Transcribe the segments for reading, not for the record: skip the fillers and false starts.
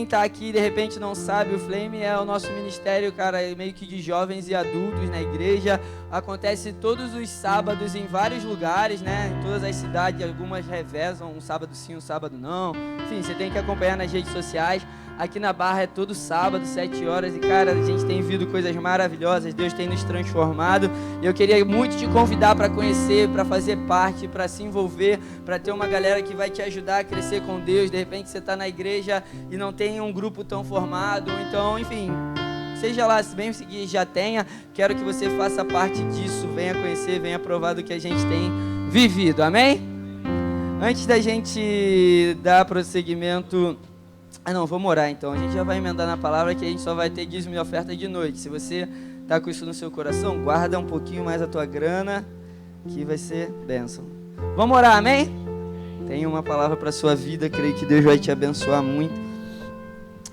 quem tá aqui de repente não sabe, o Flame é o nosso ministério, cara, meio que de jovens e adultos na igreja. Acontece todos os sábados em vários lugares, né? Em todas as cidades, algumas revezam, um sábado sim, um sábado não. Enfim, você tem que acompanhar nas redes sociais. Aqui na Barra é todo sábado, 7 horas, e cara, a gente tem vivido coisas maravilhosas, Deus tem nos transformado. E eu queria muito te convidar para conhecer, para fazer parte, para se envolver, para ter uma galera que vai te ajudar a crescer com Deus. De repente você está na igreja e não tem um grupo tão formado, então, enfim, seja lá, se bem que já tenha, quero que você faça parte disso, venha conhecer, venha provar do que a gente tem vivido, amém? Antes da gente dar prosseguimento... vamos orar então. A gente já vai emendar na palavra que a gente só vai ter dízimo e oferta de noite. Se você está com isso no seu coração, guarda um pouquinho mais a tua grana, que vai ser bênção. Vamos orar, amém? Tenho uma palavra para a sua vida, creio que Deus vai te abençoar muito.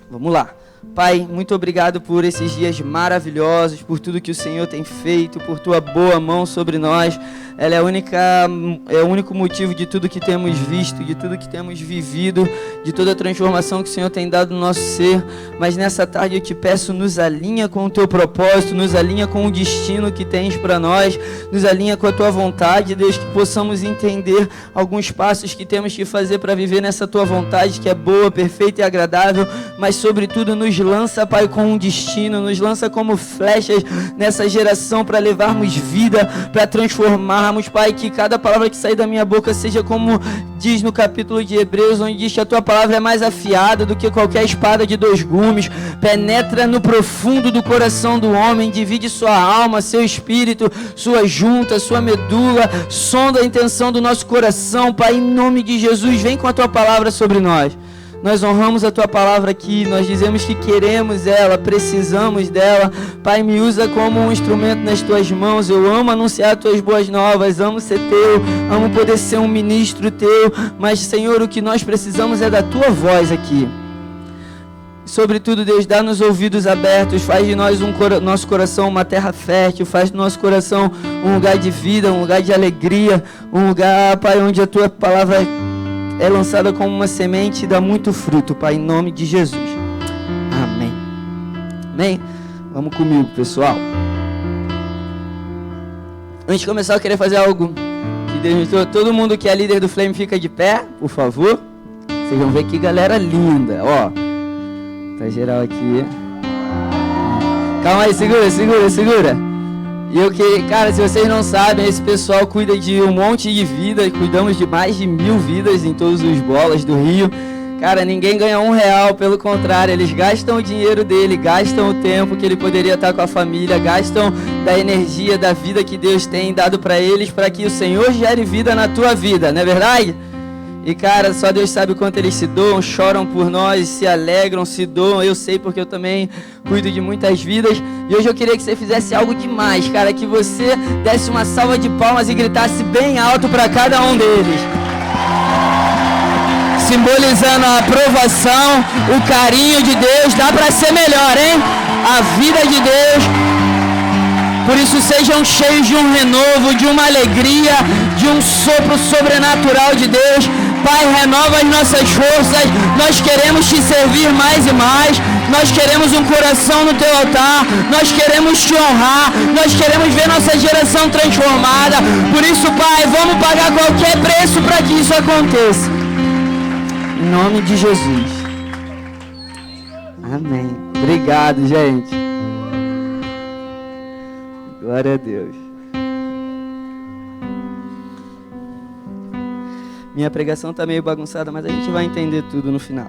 Vamos lá. Pai, muito obrigado por esses dias maravilhosos, por tudo que o Senhor tem feito, por tua boa mão sobre nós. Ela é o único motivo de tudo que temos visto, de tudo que temos vivido, de toda a transformação que o Senhor tem dado no nosso ser. Mas nessa tarde eu te peço, nos alinha com o teu propósito, nos alinha com o destino que tens para nós, nos alinha com a tua vontade, Deus, que possamos entender alguns passos que temos que fazer para viver nessa tua vontade, que é boa, perfeita e agradável, mas sobretudo nos lança, Pai, com um destino, nos lança como flechas nessa geração para levarmos vida, para transformarmos, Pai, que cada palavra que sair da minha boca seja como diz no capítulo de Hebreus, onde diz que a tua palavra é mais afiada do que qualquer espada de 2 gumes, penetra no profundo do coração do homem, divide sua alma, seu espírito, sua junta, sua medula, sonda a intenção do nosso coração, Pai, em nome de Jesus, vem com a tua palavra sobre nós. Nós honramos a tua palavra aqui, nós dizemos que queremos ela, precisamos dela. Pai, me usa como um instrumento nas tuas mãos. Eu amo anunciar as tuas boas novas, amo ser teu, amo poder ser um ministro teu, mas, Senhor, o que nós precisamos é da tua voz aqui. Sobretudo, Deus, dá-nos ouvidos abertos, faz de nós nosso coração uma terra fértil, faz do nosso coração um lugar de vida, um lugar de alegria, um lugar, Pai, onde a tua palavra é lançada como uma semente e dá muito fruto, Pai, em nome de Jesus. Amém. Amém? Vamos comigo, pessoal. Antes de começar, eu queria fazer algo que Deus me trouxe. Todo mundo que é líder do Flame fica de pé, por favor. Vocês vão ver que galera linda, ó. Tá geral aqui. Calma aí, segura. E eu que, cara, se vocês não sabem, esse pessoal cuida de um monte de vidas, cuidamos de mais de 1000 vidas em todos os bolas do Rio. Cara, ninguém ganha R$1, pelo contrário, eles gastam o dinheiro dele, gastam o tempo que ele poderia estar com a família, gastam da energia, da vida que Deus tem dado para eles, para que o Senhor gere vida na tua vida, não é verdade? E cara, só Deus sabe o quanto eles se doam, choram por nós, se alegram, se doam. Eu sei porque eu também cuido de muitas vidas. E hoje eu queria que você fizesse algo demais, cara, que você desse uma salva de palmas e gritasse bem alto para cada um deles, simbolizando a aprovação, o carinho de Deus. Dá para ser melhor, hein? A vida de Deus. Por isso sejam cheios de um renovo, de uma alegria, de um sopro sobrenatural de Deus. Pai, renova as nossas forças, nós queremos te servir mais e mais, nós queremos um coração no teu altar, nós queremos te honrar, nós queremos ver nossa geração transformada. Por isso, Pai, vamos pagar qualquer preço para que isso aconteça. Em nome de Jesus. Amém. Obrigado, gente. Glória a Deus. Minha pregação tá meio bagunçada, mas a gente vai entender tudo no final.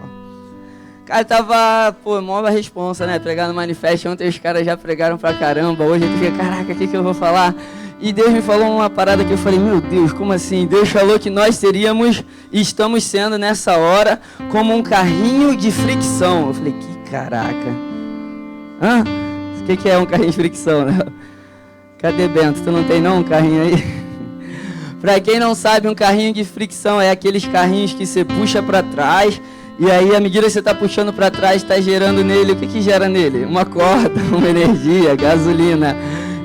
Cara, tava, mó responsa, né? Pregar no manifesto. Ontem os caras já pregaram pra caramba. Hoje eu fiquei, caraca, o que eu vou falar? E Deus me falou uma parada que eu falei, meu Deus, como assim? Deus falou que nós seríamos, e estamos sendo nessa hora, como um carrinho de fricção. Eu falei, que caraca. Hã? O que é um carrinho de fricção, né? Cadê Bento? Tu não tem não um carrinho aí? Pra quem não sabe, um carrinho de fricção é aqueles carrinhos que você puxa pra trás, e aí à medida que você tá puxando pra trás, tá gerando nele, o que gera nele? Uma corda, uma energia, gasolina.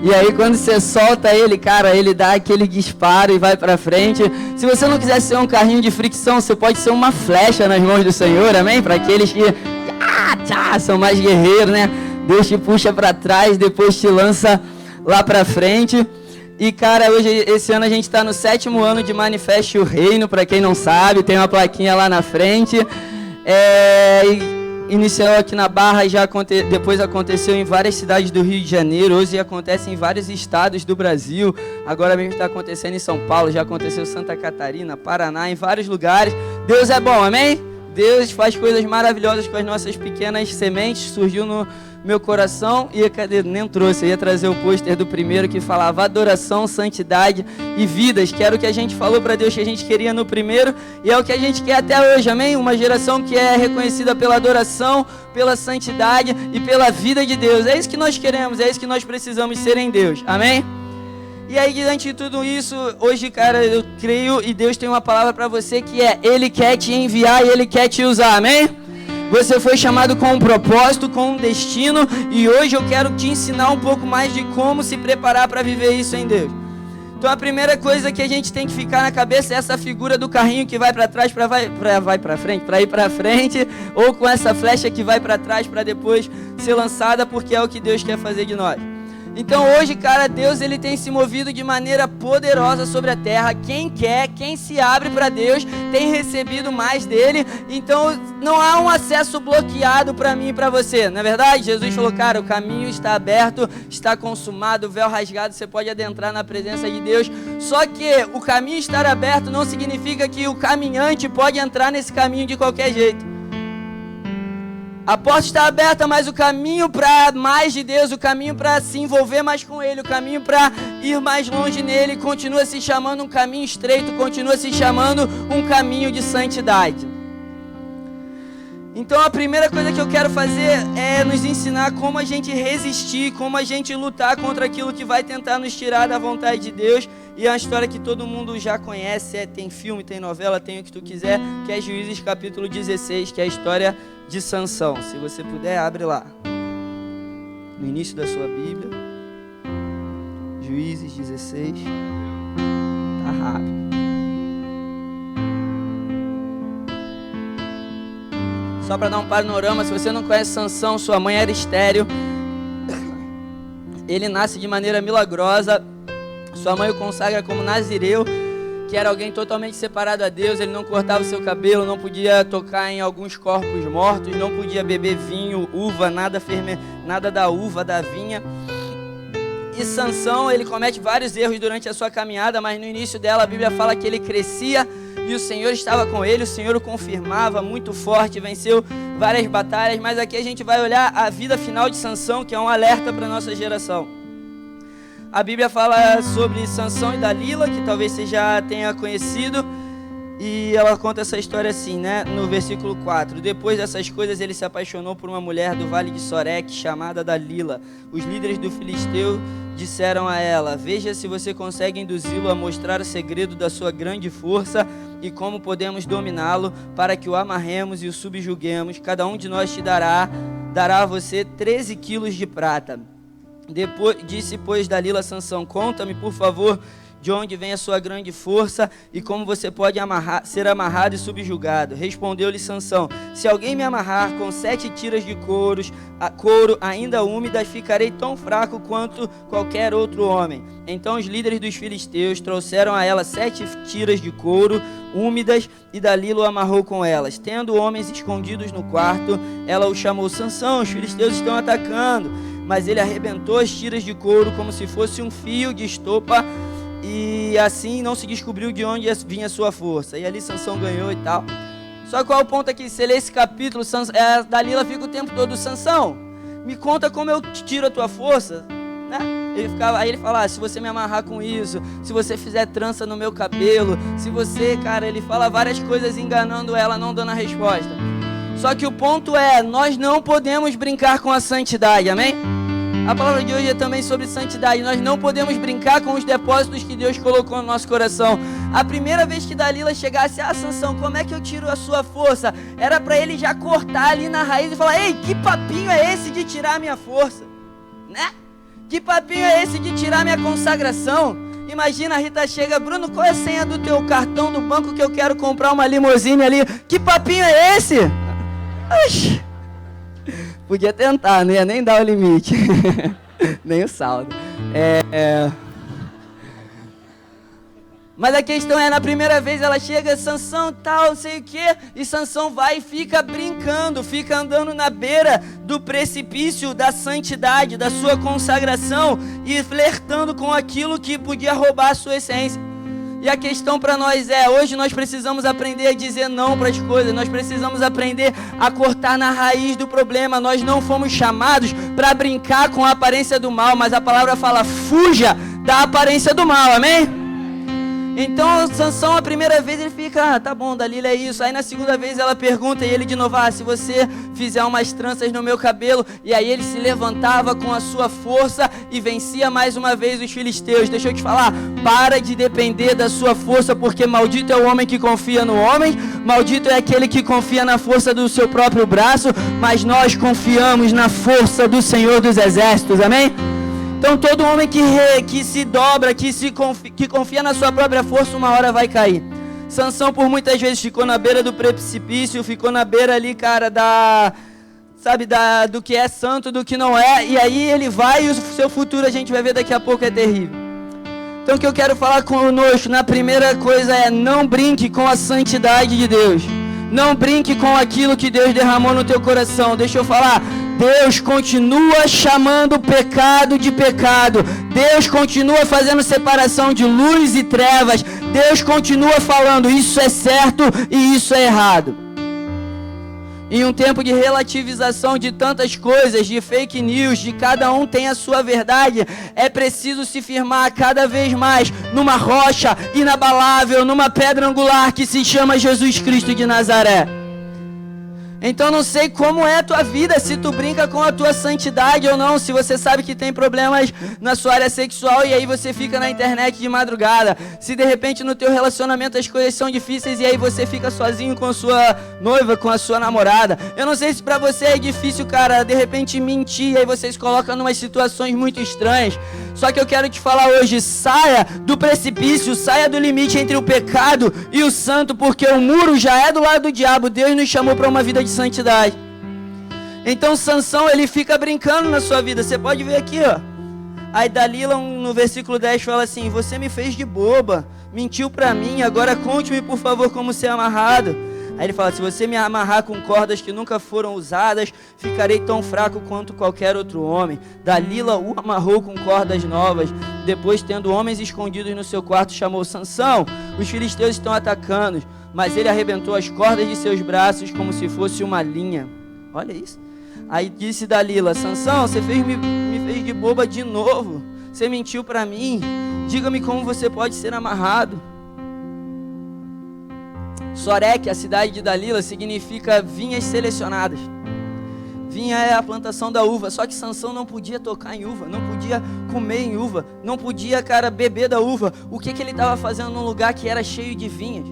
E aí quando você solta ele, cara, ele dá aquele disparo e vai pra frente. Se você não quiser ser um carrinho de fricção, você pode ser uma flecha nas mãos do Senhor, amém? Para aqueles que são mais guerreiros, né? Deus te puxa para trás, depois te lança lá para frente. E, cara, esse ano a gente está no 7º ano de Manifeste o Reino, para quem não sabe, tem uma plaquinha lá na frente. Iniciou aqui na Barra, depois aconteceu em várias cidades do Rio de Janeiro, hoje acontece em vários estados do Brasil, agora mesmo está acontecendo em São Paulo, já aconteceu em Santa Catarina, Paraná, em vários lugares. Deus é bom, amém? Deus faz coisas maravilhosas com as nossas pequenas sementes, surgiu no meu coração e cadê? Nem trouxe, eu ia trazer o pôster do primeiro que falava adoração, santidade e vidas, que era o que a gente falou para Deus que a gente queria no primeiro e é o que a gente quer até hoje, amém? Uma geração que é reconhecida pela adoração, pela santidade e pela vida de Deus, é isso que nós queremos, é isso que nós precisamos ser em Deus, amém? E aí, diante de tudo isso, hoje, cara, eu creio e Deus tem uma palavra para você que é, Ele quer te enviar e Ele quer te usar, amém? Você foi chamado com um propósito, com um destino, e hoje eu quero te ensinar um pouco mais de como se preparar para viver isso em Deus. Então a primeira coisa que a gente tem que ficar na cabeça é essa figura do carrinho que vai para trás para ir para frente, ou com essa flecha que vai para trás para depois ser lançada, porque é o que Deus quer fazer de nós. Então hoje, cara, Deus ele tem se movido de maneira poderosa sobre a terra. Quem quer, quem se abre para Deus, tem recebido mais dele. Então não há um acesso bloqueado para mim e para você, não é verdade? Jesus falou, cara, o caminho está aberto, está consumado, o véu rasgado, você pode adentrar na presença de Deus. Só que o caminho estar aberto não significa que o caminhante pode entrar nesse caminho de qualquer jeito. A porta está aberta, mas o caminho para mais de Deus, o caminho para se envolver mais com Ele, o caminho para ir mais longe nele, continua se chamando um caminho estreito, continua se chamando um caminho de santidade. Então a primeira coisa que eu quero fazer é nos ensinar como a gente resistir, como a gente lutar contra aquilo que vai tentar nos tirar da vontade de Deus. E é uma história que todo mundo já conhece, tem filme, tem novela, tem o que tu quiser, que é Juízes capítulo 16, que é a história de Sansão. Se você puder, abre lá, no início da sua Bíblia, Juízes 16, tá rápido. Só para dar um panorama, se você não conhece Sansão, sua mãe era estéril, ele nasce de maneira milagrosa, sua mãe o consagra como nazireu, que era alguém totalmente separado a Deus, ele não cortava o seu cabelo, não podia tocar em alguns corpos mortos, não podia beber vinho, uva, nada da uva, da vinha. E Sansão, ele comete vários erros durante a sua caminhada, mas no início dela a Bíblia fala que ele crescia e o Senhor estava com ele, o Senhor o confirmava, muito forte, venceu várias batalhas, mas aqui a gente vai olhar a vida final de Sansão, que é um alerta para a nossa geração. A Bíblia fala sobre Sansão e Dalila, que talvez você já tenha conhecido, e ela conta essa história assim, né? No versículo 4. Depois dessas coisas, ele se apaixonou por uma mulher do vale de Sorek, chamada Dalila. Os líderes do Filisteu disseram a ela, veja se você consegue induzi-lo a mostrar o segredo da sua grande força e como podemos dominá-lo para que o amarremos e o subjuguemos. Cada um de nós te dará a você 13 quilos de prata. Disse, pois, Dalila a Sansão, conta-me, por favor, de onde vem a sua grande força e como você pode ser amarrado e subjugado. Respondeu-lhe Sansão, se alguém me amarrar com 7 tiras de couro ainda úmidas, ficarei tão fraco quanto qualquer outro homem. Então os líderes dos filisteus trouxeram a ela 7 tiras de couro úmidas e Dalila o amarrou com elas. Tendo homens escondidos no quarto, ela o chamou, Sansão, os filisteus estão atacando. Mas ele arrebentou as tiras de couro como se fosse um fio de estopa e assim não se descobriu de onde vinha a sua força. E ali Sansão ganhou e tal. Só qual é o ponto aqui? Você lê esse capítulo, Dalila fica o tempo todo, Sansão, me conta como eu tiro a tua força, né? Aí ele fala, se você me amarrar com isso, se você fizer trança no meu cabelo, se você, cara, ele fala várias coisas enganando ela, não dando a resposta. Só que o ponto é, nós não podemos brincar com a santidade, amém? A palavra de hoje é também sobre santidade. Nós não podemos brincar com os depósitos que Deus colocou no nosso coração. A primeira vez que Dalila chegasse, Sansão, como é que eu tiro a sua força? Era para ele já cortar ali na raiz e falar, ei, que papinho é esse de tirar a minha força? Né? Que papinho é esse de tirar a minha consagração? Imagina, a Rita chega, Bruno, qual é a senha do teu cartão do banco que eu quero comprar uma limusine ali? Que papinho é esse? Oxi. Podia tentar, não ia nem dar o limite. Nem o saldo. Mas a questão é, na primeira vez ela chega, Sansão, tal, não sei o quê, e Sansão vai e fica brincando, fica andando na beira do precipício da santidade, da sua consagração, e flertando com aquilo que podia roubar a sua essência. E a questão para nós é, hoje nós precisamos aprender a dizer não para as coisas, nós precisamos aprender a cortar na raiz do problema. Nós não fomos chamados para brincar com a aparência do mal, mas a palavra fala, fuja da aparência do mal, amém? Então, Sansão, a primeira vez ele fica, tá bom, Dalila é isso. Aí na segunda vez ela pergunta e ele de novo, se você fizer umas tranças no meu cabelo. E aí ele se levantava com a sua força e vencia mais uma vez os filisteus. Deixa eu te falar, para de depender da sua força, porque maldito é o homem que confia no homem, maldito é aquele que confia na força do seu próprio braço, mas nós confiamos na força do Senhor dos Exércitos, amém? Então todo homem que se dobra, que confia na sua própria força, uma hora vai cair. Sansão por muitas vezes ficou na beira do precipício, ficou na beira ali, cara, do que é santo, do que não é. E aí ele vai e o seu futuro a gente vai ver daqui a pouco é terrível. Então o que eu quero falar conosco, na primeira coisa é, não brinque com a santidade de Deus. Não brinque com aquilo que Deus derramou no teu coração. Deixa eu falar, Deus continua chamando pecado de pecado. Deus continua fazendo separação de luz e trevas. Deus continua falando, isso é certo e isso é errado. Em um tempo de relativização de tantas coisas, de fake news, de cada um tem a sua verdade, é preciso se firmar cada vez mais numa rocha inabalável, numa pedra angular que se chama Jesus Cristo de Nazaré. Então não sei como é a tua vida, se tu brinca com a tua santidade ou não, se você sabe que tem problemas na sua área sexual e aí você fica na internet de madrugada, se de repente no teu relacionamento as coisas são difíceis e aí você fica sozinho com a sua noiva, com a sua namorada. Eu não sei se pra você é difícil, cara, de repente mentir e aí você se coloca em umas situações muito estranhas. Só que eu quero te falar hoje, saia do precipício, saia do limite entre o pecado e o santo, porque o muro já é do lado do diabo. Deus nos chamou para uma vida de santidade. Então Sansão, ele fica brincando na sua vida. Você pode ver aqui, ó. Aí Dalila no versículo 10 fala assim, você me fez de boba, mentiu para mim, agora conte-me por favor como ser amarrado. Aí ele fala, se você me amarrar com cordas que nunca foram usadas, ficarei tão fraco quanto qualquer outro homem. Dalila o amarrou com cordas novas. Depois, tendo homens escondidos no seu quarto, chamou Sansão. Os filisteus estão atacando, mas ele arrebentou as cordas de seus braços como se fosse uma linha. Olha isso. Aí disse Dalila, Sansão, você me fez de boba de novo. Você mentiu para mim. Diga-me como você pode ser amarrado. Sorek, a cidade de Dalila, significa vinhas selecionadas. Vinha é a plantação da uva, só que Sansão não podia tocar em uva, não podia comer em uva, não podia, cara, beber da uva. O que ele estava fazendo num lugar que era cheio de vinhas?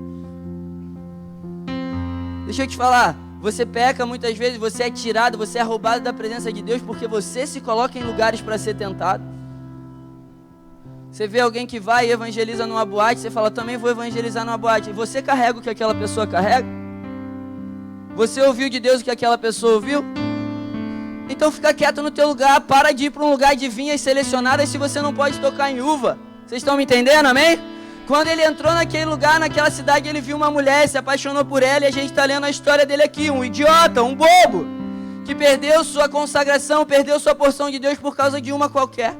Deixa eu te falar, você peca muitas vezes, você é tirado, você é roubado da presença de Deus porque você se coloca em lugares para ser tentado. Você vê alguém que vai e evangeliza numa boate, você fala, também vou evangelizar numa boate. E você carrega o que aquela pessoa carrega? Você ouviu de Deus o que aquela pessoa ouviu? Então fica quieto no teu lugar, para de ir para um lugar de vinhas selecionadas se você não pode tocar em uva. Vocês estão me entendendo, amém? Quando ele entrou naquele lugar, naquela cidade, ele viu uma mulher, se apaixonou por ela e a gente está lendo a história dele aqui. Um idiota, um bobo, que perdeu sua consagração, perdeu sua porção de Deus por causa de uma qualquer.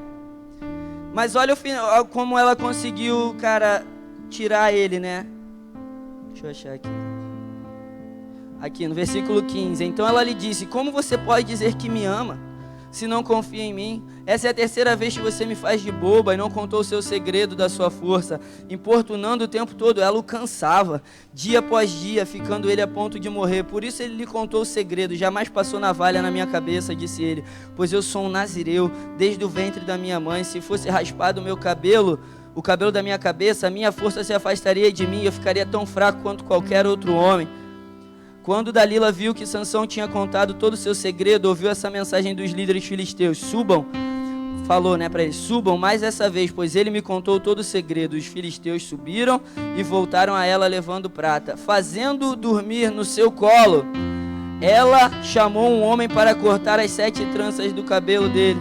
Mas olha o final, como ela conseguiu, cara, tirar ele, né? Deixa eu achar aqui. Aqui no versículo 15. Então ela lhe disse, como você pode dizer que me ama, se não confia em mim? Essa é a terceira vez que você me faz de boba e não contou o seu segredo da sua força. Importunando o tempo todo, ela o cansava, dia após dia, ficando ele a ponto de morrer. Por isso ele lhe contou o segredo. Jamais passou navalha na minha cabeça, disse ele, pois eu sou um nazireu, desde o ventre da minha mãe. Se fosse raspado o meu cabelo, o cabelo da minha cabeça, a minha força se afastaria de mim e eu ficaria tão fraco quanto qualquer outro homem. Quando Dalila viu que Sansão tinha contado todo o seu segredo, ouviu essa mensagem dos líderes filisteus, subam, falou, né, para eles, subam mais essa vez, pois ele me contou todo o segredo. Os filisteus subiram e voltaram a ela levando prata, fazendo-o dormir no seu colo. ela chamou um homem para cortar as 7 tranças do cabelo dele,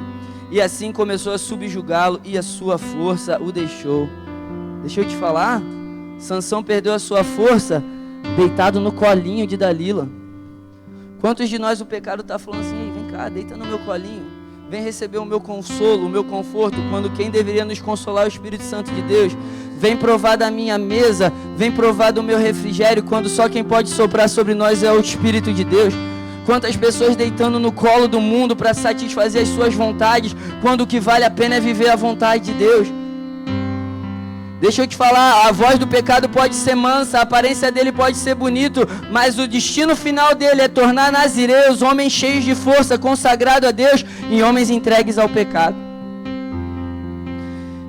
e assim começou a subjugá-lo, e a sua força o deixou. Deixa eu te falar, Sansão perdeu a sua força deitado no colinho de Dalila. Quantos de nós o pecado está falando assim: ei, vem cá, deita no meu colinho, vem receber o meu consolo, o meu conforto, quando quem deveria nos consolar é o Espírito Santo de Deus. Vem provar da minha mesa, vem provar do meu refrigério, quando só quem pode soprar sobre nós é o Espírito de Deus. Quantas pessoas deitando no colo do mundo para satisfazer as suas vontades, quando o que vale a pena é viver a vontade de Deus. Deixa eu te falar, a voz do pecado pode ser mansa, a aparência dele pode ser bonito, mas o destino final dele é tornar nazireus, homens cheios de força, consagrados a Deus, e homens entregues ao pecado.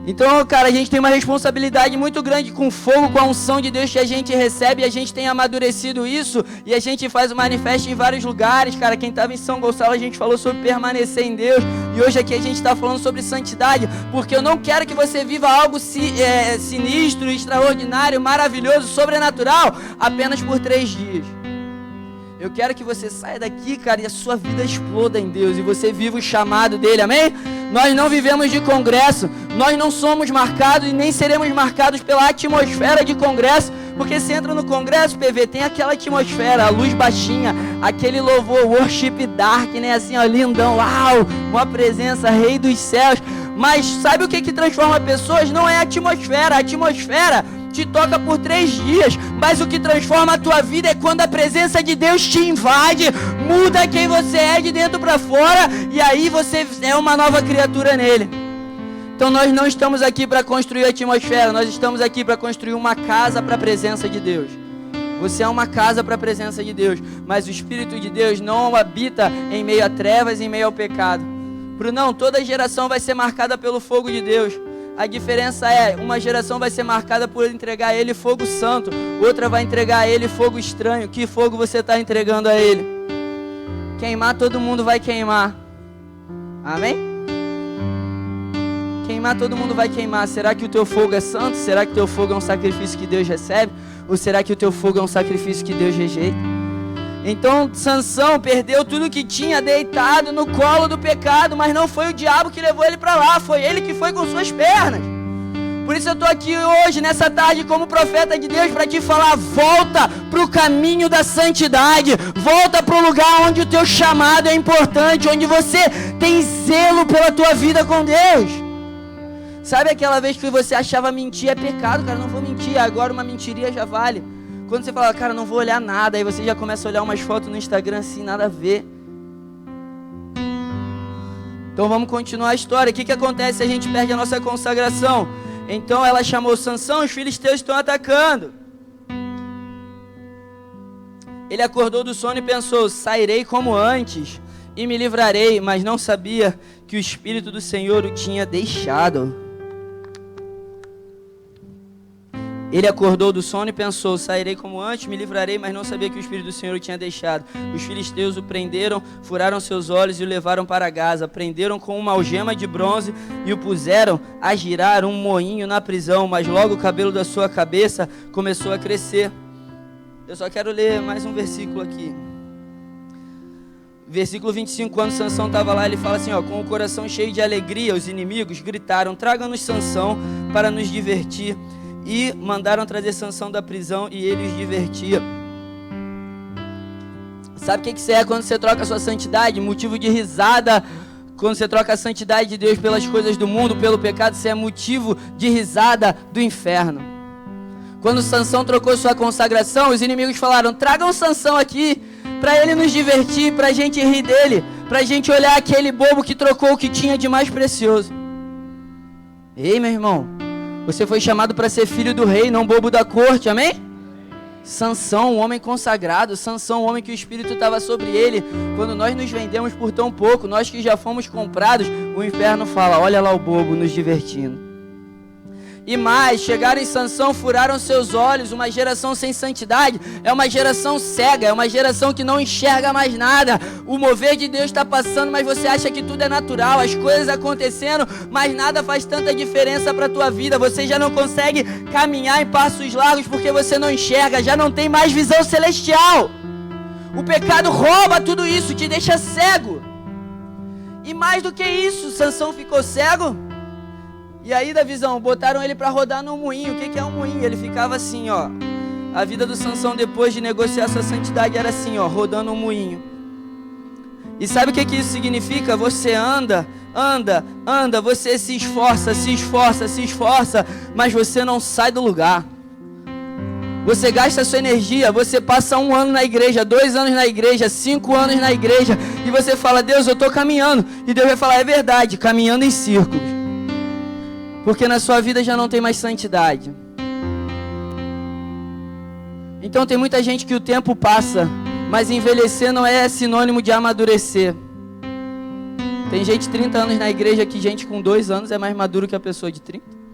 Então, cara, a gente tem uma responsabilidade muito grande com o fogo, com a unção de Deus que a gente recebe, e a gente tem amadurecido isso, e a gente faz o manifesto em vários lugares, cara. Quem estava em São Gonçalo, a gente falou sobre permanecer em Deus, e hoje aqui a gente está falando sobre santidade, porque eu não quero que você viva algo sinistro, extraordinário, maravilhoso, sobrenatural, apenas por 3 dias. Eu quero que você saia daqui, cara, e a sua vida exploda em Deus, e você viva o chamado dele, amém? Nós não vivemos de congresso, nós não somos marcados e nem seremos marcados pela atmosfera de congresso, porque você entra no congresso, PV, tem aquela atmosfera, a luz baixinha, aquele louvor, worship dark, né, assim, ó, lindão, uau, uma presença, rei dos céus. Mas sabe o que transforma pessoas? Não é a atmosfera te toca por 3 dias, mas o que transforma a tua vida é quando a presença de Deus te invade, muda quem você é de dentro para fora, e aí você é uma nova criatura nele. Então nós não estamos aqui para construir a atmosfera, nós estamos aqui para construir uma casa para a presença de Deus. Você é uma casa para a presença de Deus, mas o Espírito de Deus não habita em meio a trevas, em meio ao pecado. Brunão, toda geração vai ser marcada pelo fogo de Deus. A diferença é, uma geração vai ser marcada por entregar a ele fogo santo, outra vai entregar a ele fogo estranho. Que fogo você está entregando a ele? Queimar, todo mundo vai queimar. Amém? Queimar, todo mundo vai queimar. Será que o teu fogo é santo? Será que o teu fogo é um sacrifício que Deus recebe? Ou será que o teu fogo é um sacrifício que Deus rejeita? Então Sansão perdeu tudo que tinha deitado no colo do pecado, mas não foi o diabo que levou ele para lá, foi ele que foi com suas pernas. Por isso eu estou aqui hoje, nessa tarde, como profeta de Deus, para te falar: volta para o caminho da santidade, volta para o lugar onde o teu chamado é importante, onde você tem zelo pela tua vida com Deus. Sabe aquela vez que você achava mentir é pecado, cara, não vou mentir, agora uma mentiria já vale. Quando você fala, cara, não vou olhar nada, aí você já começa a olhar umas fotos no Instagram assim, nada a ver. Então vamos continuar a história. O que acontece se a gente perde a nossa consagração? Então ela chamou Sansão, os filisteus estão atacando. Ele acordou do sono e pensou: sairei como antes e me livrarei, mas não sabia que o Espírito do Senhor o tinha deixado. Ele acordou do sono e pensou: sairei como antes, me livrarei, mas não sabia que o Espírito do Senhor o tinha deixado. Os filisteus o prenderam, furaram seus olhos e o levaram para Gaza. Prenderam com uma algema de bronze e o puseram a girar um moinho na prisão, mas logo o cabelo da sua cabeça começou a crescer. Eu só quero ler mais um versículo aqui. Versículo 25, quando Sansão estava lá, ele fala assim, ó: com o coração cheio de alegria, os inimigos gritaram: traga-nos Sansão para nos divertir. E mandaram trazer Sansão da prisão e ele os divertia. Sabe o que você é quando você troca a sua santidade? Motivo de risada. Quando você troca a santidade de Deus pelas coisas do mundo, pelo pecado, você é motivo de risada do inferno. Quando Sansão trocou sua consagração, os inimigos falaram: tragam Sansão aqui para ele nos divertir, para a gente rir dele, para a gente olhar aquele bobo que trocou o que tinha de mais precioso. Ei, meu irmão, você foi chamado para ser filho do rei, não bobo da corte, amém? Sansão, um homem consagrado, Sansão, um homem que o Espírito estava sobre ele. Quando nós nos vendemos por tão pouco, nós que já fomos comprados, o inferno fala: olha lá o bobo nos divertindo. E mais, chegaram em Sansão, furaram seus olhos. Uma geração sem santidade é uma geração cega, é uma geração que não enxerga mais nada. O mover de Deus está passando, mas você acha que tudo é natural, as coisas acontecendo, mas nada faz tanta diferença para a tua vida. Você já não consegue caminhar em passos largos porque você não enxerga, já não tem mais visão celestial. O pecado rouba tudo isso, te deixa cego. E mais do que isso, Sansão ficou cego. E aí, Davizão, botaram ele para rodar no moinho. O que é um moinho? Ele ficava assim, ó. A vida do Sansão depois de negociar sua santidade era assim, ó, rodando um moinho. E sabe o que isso significa? Você anda, você se esforça, mas você não sai do lugar. Você gasta a sua energia, você passa 1 ano na igreja, 2 anos na igreja, 5 anos na igreja, e você fala, Deus, eu estou caminhando. E Deus vai falar, é verdade, caminhando em círculos. Porque na sua vida já não tem mais santidade. Então tem muita gente que o tempo passa, mas envelhecer não é sinônimo de amadurecer. Tem gente 30 anos na igreja que gente com 2 anos é mais maduro que a pessoa de 30.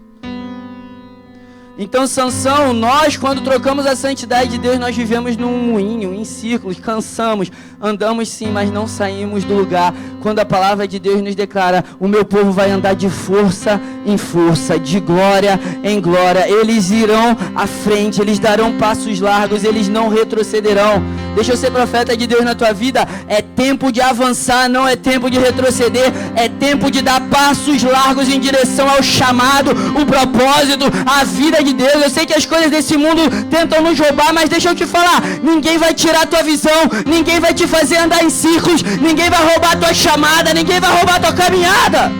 Então, Sansão, nós quando trocamos a santidade de Deus, nós vivemos num moinho, em círculos, cansamos, andamos sim, mas não saímos do lugar. Quando a palavra de Deus nos declara, o meu povo vai andar de força em força, de glória em glória. Eles irão à frente, eles darão passos largos, eles não retrocederão. Deixa eu ser profeta de Deus na tua vida. É tempo de avançar, não é tempo de retroceder. É tempo de dar passos largos em direção ao chamado, o propósito, a vida de Deus. Eu sei que as coisas desse mundo tentam nos roubar, mas deixa eu te falar, ninguém vai tirar a tua visão, ninguém vai te fazer andar em círculos, ninguém vai roubar a tua chamada, ninguém vai roubar a tua caminhada.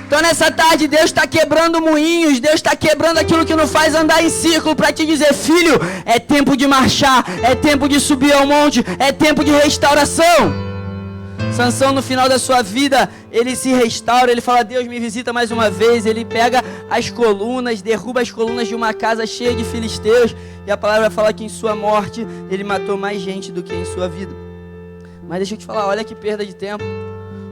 Então nessa tarde Deus está quebrando moinhos, Deus está quebrando aquilo que nos faz andar em círculo para te dizer, filho, é tempo de marchar, é tempo de subir ao monte, é tempo de restauração. Sansão no final da sua vida, ele se restaura, ele fala, Deus me visita mais uma vez, ele pega as colunas, derruba as colunas de uma casa cheia de filisteus, e a palavra fala que em sua morte, ele matou mais gente do que em sua vida. Mas deixa eu te falar, olha que perda de tempo,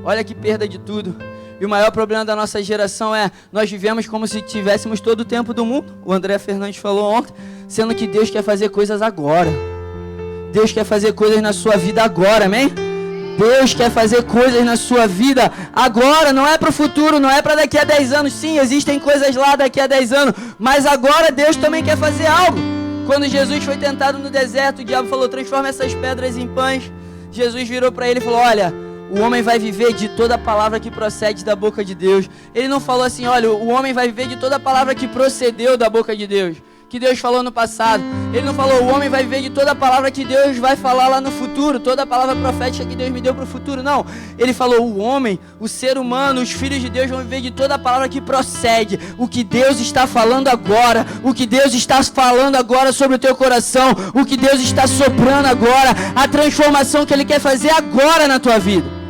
olha que perda de tudo. E o maior problema da nossa geração é, nós vivemos como se tivéssemos todo o tempo do mundo, o André Fernandes falou ontem, sendo que Deus quer fazer coisas agora. Deus quer fazer coisas na sua vida agora, amém? Deus quer fazer coisas na sua vida agora, não é para o futuro, não é para daqui a 10 anos. Sim, existem coisas lá daqui a 10 anos, mas agora Deus também quer fazer algo. Quando Jesus foi tentado no deserto, o diabo falou, transforma essas pedras em pães. Jesus virou para ele e falou, olha, o homem vai viver de toda palavra que procede da boca de Deus. Ele não falou assim, olha, o homem vai viver de toda palavra que procedeu da boca de Deus, que Deus falou no passado. Ele não falou, o homem vai viver de toda a palavra que Deus vai falar lá no futuro, toda a palavra profética que Deus me deu para o futuro, não. Ele falou, o homem, o ser humano, os filhos de Deus vão viver de toda a palavra que procede, o que Deus está falando agora, o que Deus está falando agora sobre o teu coração, o que Deus está soprando agora, a transformação que Ele quer fazer agora na tua vida.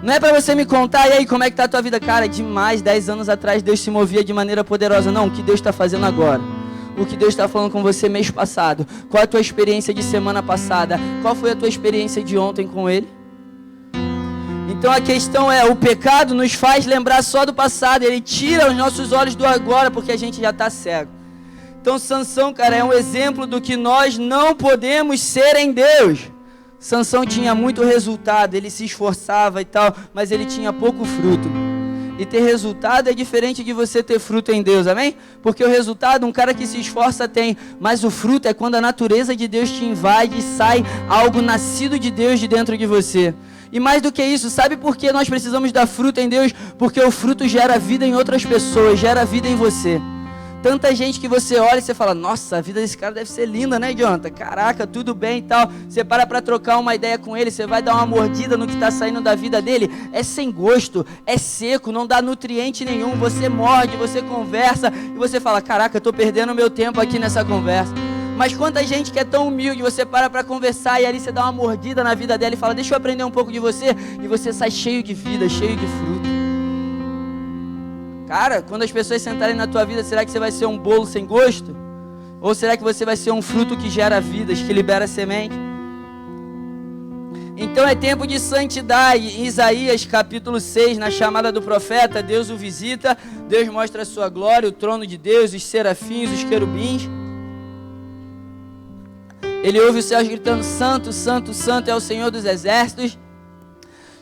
Não é para você me contar, e aí, como é que está a tua vida? Cara, demais, 10 anos atrás Deus se movia de maneira poderosa. Não, o que Deus está fazendo agora? O que Deus está falando com você mês passado? Qual é a tua experiência de semana passada? Qual foi a tua experiência de ontem com Ele? Então a questão é, o pecado nos faz lembrar só do passado. Ele tira os nossos olhos do agora, porque a gente já está cego. Então Sansão, cara, é um exemplo do que nós não podemos ser em Deus. Sansão tinha muito resultado, ele se esforçava e tal, mas ele tinha pouco fruto. E ter resultado é diferente de você ter fruto em Deus, amém? Porque o resultado, um cara que se esforça tem, mas o fruto é quando a natureza de Deus te invade e sai algo nascido de Deus de dentro de você. E mais do que isso, sabe por que nós precisamos dar fruto em Deus? Porque o fruto gera vida em outras pessoas, gera vida em você. Tanta gente que você olha e você fala, nossa, a vida desse cara deve ser linda, né, Jonathan? Caraca, tudo bem e tal. Você para trocar uma ideia com ele, você vai dar uma mordida no que está saindo da vida dele. É sem gosto, é seco, não dá nutriente nenhum. Você morde, você conversa e você fala, caraca, eu tô perdendo meu tempo aqui nessa conversa. Mas quanta gente que é tão humilde, você para conversar e ali você dá uma mordida na vida dela e fala, deixa eu aprender um pouco de você. E você sai cheio de vida, cheio de fruto. Cara, quando as pessoas sentarem na tua vida, será que você vai ser um bolo sem gosto? Ou será que você vai ser um fruto que gera vidas, que libera semente? Então é tempo de santidade. Em Isaías capítulo 6, na chamada do profeta, Deus o visita, Deus mostra a sua glória, o trono de Deus, os serafins, os querubins. Ele ouve os céus gritando, santo, santo, santo é o Senhor dos exércitos.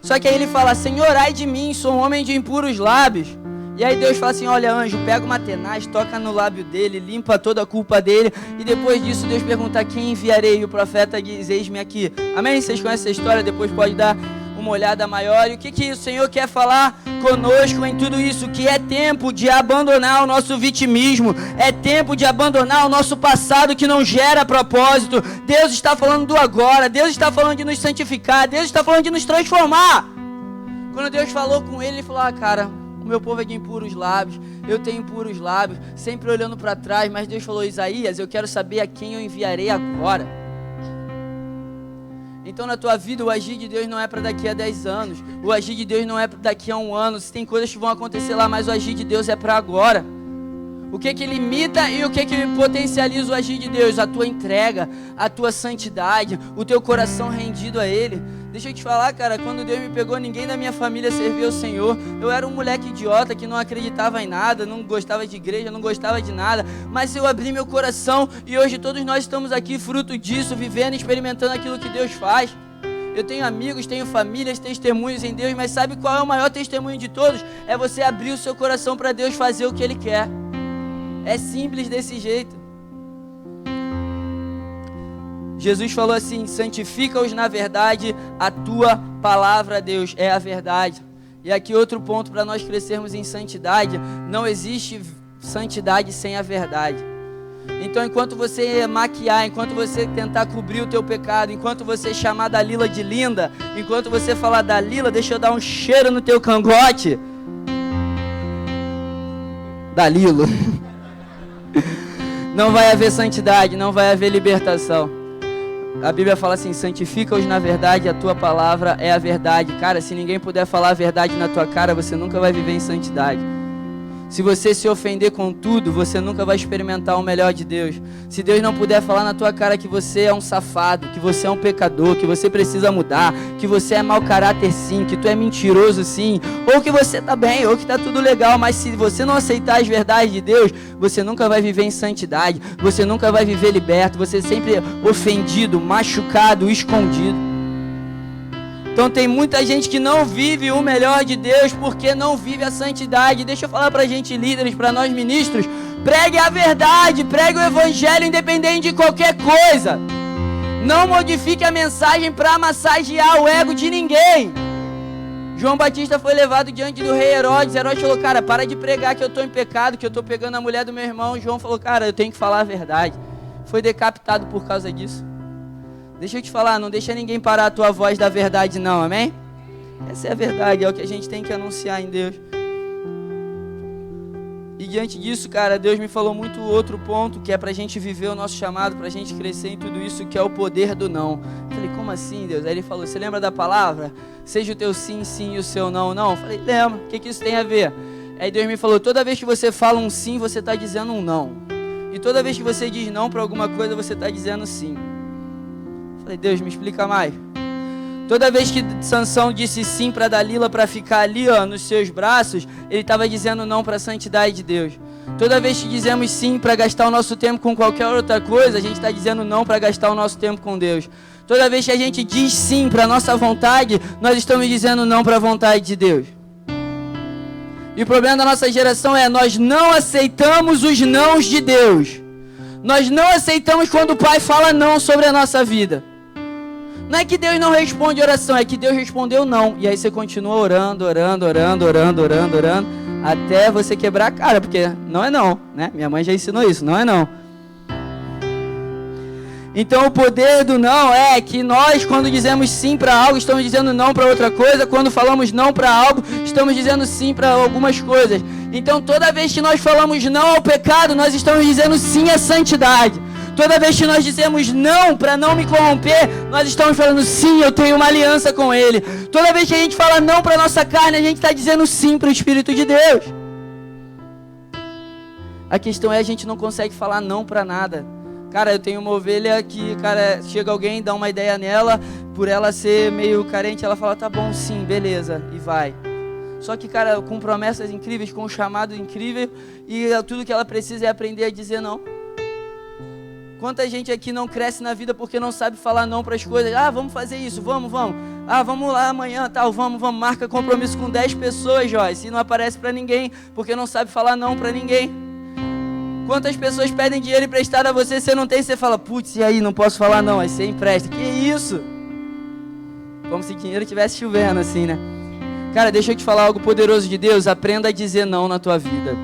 Só que aí ele fala, Senhor, ai de mim, sou um homem de impuros lábios. E E aí Deus fala assim, olha anjo, pega uma tenaz, toca no lábio dele, limpa toda a culpa dele. E depois disso Deus pergunta, quem enviarei? E o profeta diz, eis-me aqui. Amém? Vocês conhecem essa história? Depois pode dar uma olhada maior. E o que o Senhor quer falar conosco em tudo isso? Que é tempo de abandonar o nosso vitimismo. É tempo de abandonar o nosso passado que não gera propósito. Deus está falando do agora. Deus está falando de nos santificar. Deus está falando de nos transformar. Quando Deus falou com ele, ele falou, cara, o meu povo é de impuros lábios, eu tenho impuros lábios, sempre olhando para trás, mas Deus falou, Isaías, eu quero saber a quem eu enviarei agora. Então na tua vida o agir de Deus não é para daqui a 10 anos, o agir de Deus não é para daqui a 1 ano, se tem coisas que vão acontecer lá, mas o agir de Deus é para agora. O que limita e o que potencializa o agir de Deus? A tua entrega, a tua santidade, o teu coração rendido a Ele. Deixa eu te falar, cara, quando Deus me pegou, ninguém da minha família servia o Senhor. Eu era um moleque idiota que não acreditava em nada, não gostava de igreja, não gostava de nada. Mas eu abri meu coração e hoje todos nós estamos aqui fruto disso, vivendo, experimentando aquilo que Deus faz. Eu tenho amigos, tenho famílias, testemunhos em Deus, mas sabe qual é o maior testemunho de todos? É você abrir o seu coração para Deus fazer o que Ele quer. É simples desse jeito. Jesus falou assim, santifica-os na verdade, a tua palavra, Deus, é a verdade. E aqui outro ponto para nós crescermos em santidade, não existe santidade sem a verdade. Então enquanto você maquiar, enquanto você tentar cobrir o teu pecado, enquanto você chamar Dalila de linda, enquanto você falar Dalila, deixa eu dar um cheiro no teu cangote. Dalilo. Não vai haver santidade, não vai haver libertação. A Bíblia fala assim, santifica-os na verdade, a tua palavra é a verdade. Cara, se ninguém puder falar a verdade na tua cara, você nunca vai viver em santidade. Se você se ofender com tudo, você nunca vai experimentar o melhor de Deus. Se Deus não puder falar na tua cara que você é um safado, que você é um pecador, que você precisa mudar, que você é mau caráter sim, que tu é mentiroso sim, ou que você tá bem, ou que tá tudo legal, mas se você não aceitar as verdades de Deus, você nunca vai viver em santidade, você nunca vai viver liberto, você é sempre ofendido, machucado, escondido. Então tem muita gente que não vive o melhor de Deus porque não vive a santidade. Deixa eu falar pra gente líderes, pra nós ministros, pregue a verdade, pregue o evangelho independente de qualquer coisa. Não modifique a mensagem para massagear o ego de ninguém. João Batista foi levado diante do rei Herodes. Herodes falou, cara, para de pregar que eu estou em pecado, que eu estou pegando a mulher do meu irmão. João falou, cara, eu tenho que falar a verdade. Foi decapitado por causa disso. Deixa eu te falar, não deixa ninguém parar a tua voz da verdade não, amém? Essa é a verdade, é o que a gente tem que anunciar em Deus. E diante disso, cara, Deus me falou muito outro ponto, que é pra gente viver o nosso chamado, pra gente crescer em tudo isso, que é o poder do não. Eu falei, como assim, Deus? Aí Ele falou, você lembra da palavra? Seja o teu sim, sim e o seu não, não. Eu falei, lembro, o que isso tem a ver? Aí Deus me falou, toda vez que você fala um sim, você está dizendo um não. E toda vez que você diz não para alguma coisa, você está dizendo sim. Falei, Deus, me explica mais. Toda vez que Sansão disse sim para Dalila para ficar ali, ó, nos seus braços, ele estava dizendo não para a santidade de Deus. Toda vez que dizemos sim para gastar o nosso tempo com qualquer outra coisa, a gente está dizendo não para gastar o nosso tempo com Deus. Toda vez que a gente diz sim para a nossa vontade, nós estamos dizendo não para a vontade de Deus. E o problema da nossa geração é, nós não aceitamos os nãos de Deus. Nós não aceitamos quando o Pai fala não sobre a nossa vida. Não é que Deus não responde oração, é que Deus respondeu não. E aí você continua orando, até você quebrar a cara, porque não é não, né? Minha mãe já ensinou isso, não é não. Então o poder do não é que nós, quando dizemos sim para algo, estamos dizendo não para outra coisa. Quando falamos não para algo, estamos dizendo sim para algumas coisas. Então toda vez que nós falamos não ao pecado, nós estamos dizendo sim à santidade. Toda vez que nós dizemos não para não me corromper, nós estamos falando sim, eu tenho uma aliança com Ele. Toda vez que a gente fala não para nossa carne, a gente está dizendo sim para o Espírito de Deus. A questão é, a gente não consegue falar não para nada. Cara, eu tenho uma ovelha que, cara, chega alguém, dá uma ideia nela, por ela ser meio carente, ela fala, tá bom, sim, beleza, e vai. Só que, cara, com promessas incríveis, com um chamado incrível, e tudo que ela precisa é aprender a dizer não. Quanta gente aqui não cresce na vida porque não sabe falar não para as coisas. Ah, vamos fazer isso, vamos. Ah, vamos lá amanhã, tal, vamos, marca compromisso com 10 pessoas, Joyce, e não aparece para ninguém, porque não sabe falar não para ninguém. Quantas pessoas pedem dinheiro emprestado a você, você não tem, você fala, putz, e aí, não posso falar não, aí você empresta. Que isso? Como se dinheiro estivesse chovendo assim, né? Cara, deixa eu te falar algo poderoso de Deus, aprenda a dizer não na tua vida.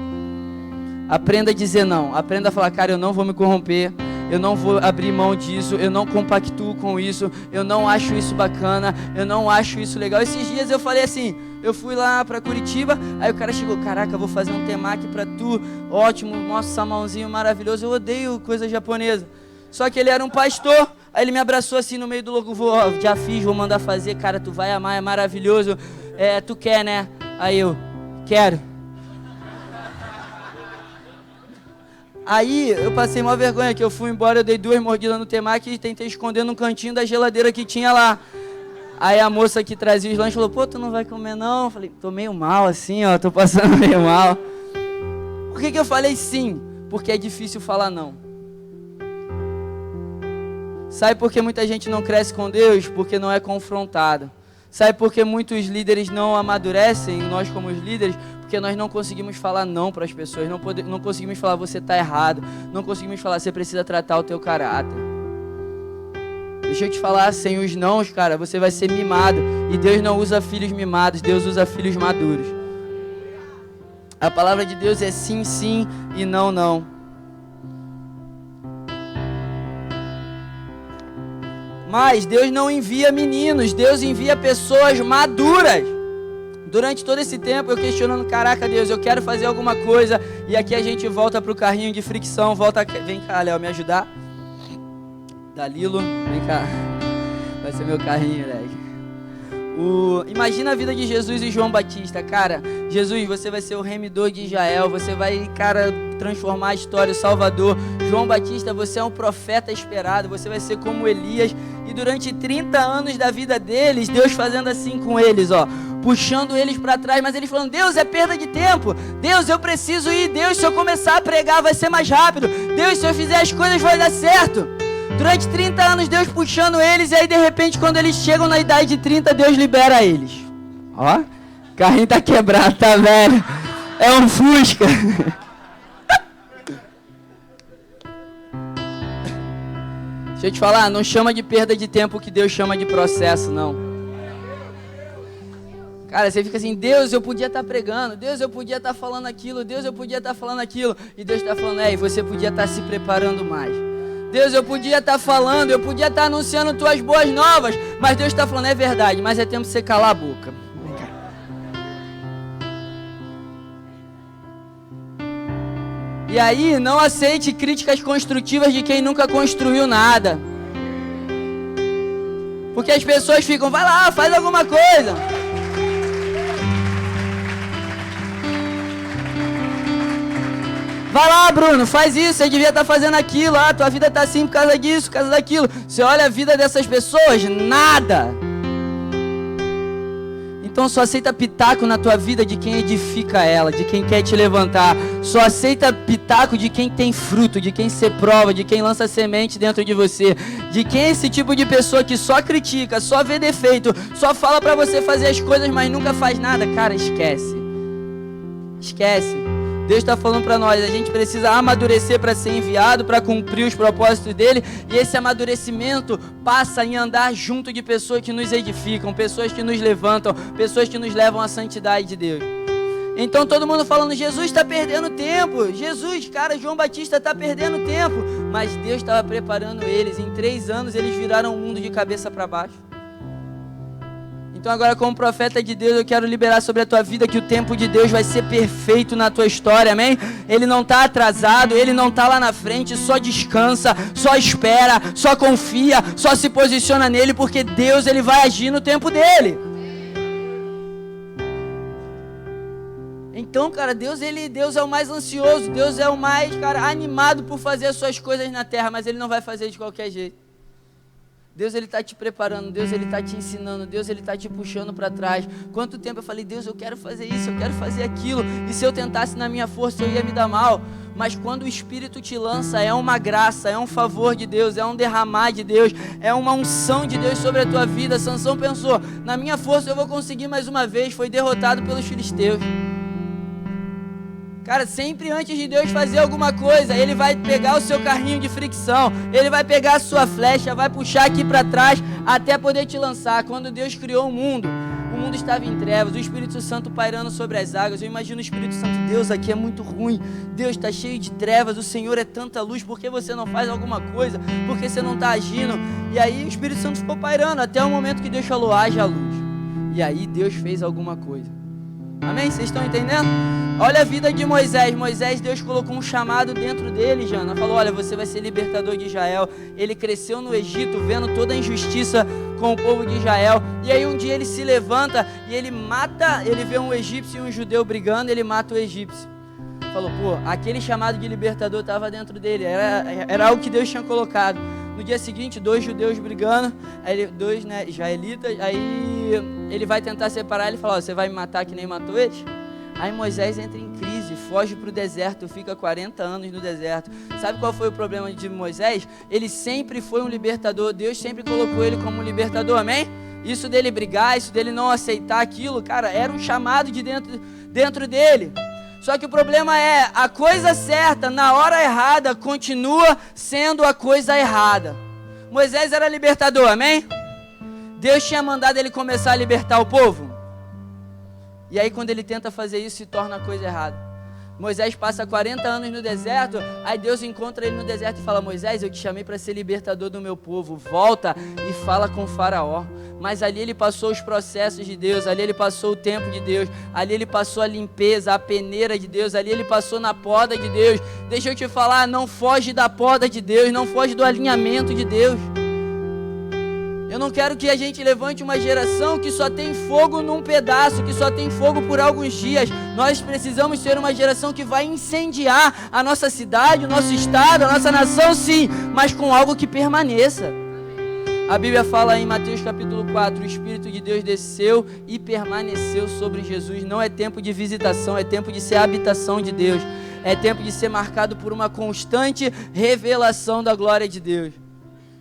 Aprenda a dizer não, aprenda a falar, cara, eu não vou me corromper, eu não vou abrir mão disso, eu não compactuo com isso, eu não acho isso bacana, eu não acho isso legal. Esses dias eu falei assim, eu fui lá pra Curitiba, aí o cara chegou, caraca, eu vou fazer um temaki pra tu, ótimo, nossa, salmãozinho maravilhoso, eu odeio coisa japonesa. Só que ele era um pastor, aí ele me abraçou assim no meio do louvor, ó, já fiz, vou mandar fazer, cara, tu vai amar, é maravilhoso, tu quer, né? Aí eu, quero. Aí eu passei uma vergonha, que eu fui embora, eu dei 2 mordidas no temaki e tentei esconder num cantinho da geladeira que tinha lá. Aí a moça que trazia os lanches falou, pô, tu não vai comer não? Eu falei, tô meio mal assim, ó, tô passando meio mal. Por que eu falei sim? Porque é difícil falar não. Sabe por que muita gente não cresce com Deus? Porque não é confrontado. Sabe por que muitos líderes não amadurecem, nós como os líderes? Porque nós não conseguimos falar não para as pessoas, não conseguimos falar você está errado, não conseguimos falar você precisa tratar o teu caráter. Deixa eu te falar, sem os nãos, cara, você vai ser mimado. E Deus não usa filhos mimados, Deus usa filhos maduros. A palavra de Deus é sim, sim e não, não. Mas Deus não envia meninos, Deus envia pessoas maduras. Durante todo esse tempo eu questionando, caraca Deus, eu quero fazer alguma coisa. E aqui a gente volta pro carrinho de fricção, vem cá Léo, me ajudar. Dalilo, vem cá. Vai ser meu carrinho, moleque. Imagina a vida de Jesus e João Batista, cara. Jesus, você vai ser o remidor de Israel, você vai, cara, transformar a história, o Salvador. João Batista, você é um profeta esperado, você vai ser como Elias. E durante 30 anos da vida deles, Deus fazendo assim com eles, ó, puxando eles para trás, mas eles falando, Deus, é perda de tempo, Deus, eu preciso ir, Deus, se eu começar a pregar vai ser mais rápido, Deus, se eu fizer as coisas vai dar certo. Durante 30 anos Deus puxando eles, e aí de repente quando eles chegam na idade de 30, Deus libera eles. Ó, o carrinho tá quebrado, tá velho, é um Fusca. Deixa eu te falar, não chama de perda de tempo que Deus chama de processo, não. Cara, você fica assim, Deus, eu podia estar pregando, Deus, eu podia estar falando aquilo, Deus, eu podia estar falando aquilo. E Deus está falando, e você podia estar se preparando mais. Deus, eu podia estar falando, eu podia estar anunciando tuas boas novas. Mas Deus está falando, é verdade, mas é tempo de você calar a boca. E aí, não aceite críticas construtivas de quem nunca construiu nada. Porque as pessoas ficam, vai lá, faz alguma coisa. Vai lá, Bruno, faz isso, você devia estar fazendo aquilo, tua vida está assim por causa disso, por causa daquilo. Você olha a vida dessas pessoas, nada. Então só aceita pitaco na tua vida de quem edifica ela, de quem quer te levantar. Só aceita pitaco de quem tem fruto, de quem se prova, de quem lança semente dentro de você. De quem é esse tipo de pessoa que só critica, só vê defeito, só fala pra você fazer as coisas, mas nunca faz nada. Cara, esquece. Esquece. Deus está falando para nós, a gente precisa amadurecer para ser enviado, para cumprir os propósitos dele, e esse amadurecimento passa em andar junto de pessoas que nos edificam, pessoas que nos levantam, pessoas que nos levam à santidade de Deus. Então todo mundo falando, Jesus está perdendo tempo, Jesus, cara, João Batista está perdendo tempo, mas Deus estava preparando eles, em 3 anos eles viraram o mundo de cabeça para baixo. Então agora, como profeta de Deus, eu quero liberar sobre a tua vida que o tempo de Deus vai ser perfeito na tua história, amém? Ele não está atrasado, ele não está lá na frente, só descansa, só espera, só confia, só se posiciona nele, porque Deus, ele vai agir no tempo dele. Então, cara, Deus é o mais ansioso, Deus é o mais, cara, animado por fazer as suas coisas na terra, mas ele não vai fazer de qualquer jeito. Deus, Ele está te preparando, Deus, Ele está te ensinando, Deus, Ele está te puxando para trás. Quanto tempo eu falei, Deus, eu quero fazer isso, eu quero fazer aquilo, e se eu tentasse na minha força, eu ia me dar mal. Mas quando o Espírito te lança, é uma graça, é um favor de Deus, é um derramar de Deus, é uma unção de Deus sobre a tua vida. Sansão pensou, na minha força eu vou conseguir mais uma vez, foi derrotado pelos filisteus. Cara, sempre antes de Deus fazer alguma coisa, Ele vai pegar o seu carrinho de fricção, Ele vai pegar a sua flecha, vai puxar aqui para trás, até poder te lançar. Quando Deus criou o mundo estava em trevas, o Espírito Santo pairando sobre as águas. Eu imagino o Espírito Santo, Deus, aqui é muito ruim, Deus está cheio de trevas, o Senhor é tanta luz, por que você não faz alguma coisa? Por que você não está agindo? E aí o Espírito Santo ficou pairando, até o momento que Deus falou, haja luz. E aí Deus fez alguma coisa. Amém? Vocês estão entendendo? Olha a vida de Moisés. Moisés, Deus colocou um chamado dentro dele, Jana. Falou, olha, você vai ser libertador de Israel. Ele cresceu no Egito, vendo toda a injustiça com o povo de Israel. E aí um dia ele se levanta e ele mata, ele vê um egípcio e um judeu brigando, ele mata o egípcio. Falou, pô, aquele chamado de libertador estava dentro dele. Era algo que Deus tinha colocado. No dia seguinte, 2 judeus brigando, aí 2 israelitas, aí ele vai tentar separar, ele fala, ó, você vai me matar que nem matou eles? Aí Moisés entra em crise, foge para o deserto, fica 40 anos no deserto. Sabe qual foi o problema de Moisés? Ele sempre foi um libertador, Deus sempre colocou ele como um libertador, amém? Isso dele brigar, isso dele não aceitar aquilo, cara, era um chamado de dentro dele. Só que o problema é, a coisa certa, na hora errada, continua sendo a coisa errada. Moisés era libertador, amém? Deus tinha mandado ele começar a libertar o povo. E aí quando ele tenta fazer isso, se torna a coisa errada. Moisés passa 40 anos no deserto, aí Deus encontra ele no deserto e fala, Moisés, eu te chamei para ser libertador do meu povo, volta e fala com o faraó. Mas ali ele passou os processos de Deus, ali ele passou o tempo de Deus, ali ele passou a limpeza, a peneira de Deus, ali ele passou na poda de Deus. Deixa eu te falar, não foge da poda de Deus, não foge do alinhamento de Deus. Eu não quero que a gente levante uma geração que só tem fogo num pedaço, que só tem fogo por alguns dias. Nós precisamos ser uma geração que vai incendiar a nossa cidade, o nosso estado, a nossa nação, sim, mas com algo que permaneça. A Bíblia fala em Mateus capítulo 4, o Espírito de Deus desceu e permaneceu sobre Jesus. Não é tempo de visitação, é tempo de ser a habitação de Deus. É tempo de ser marcado por uma constante revelação da glória de Deus.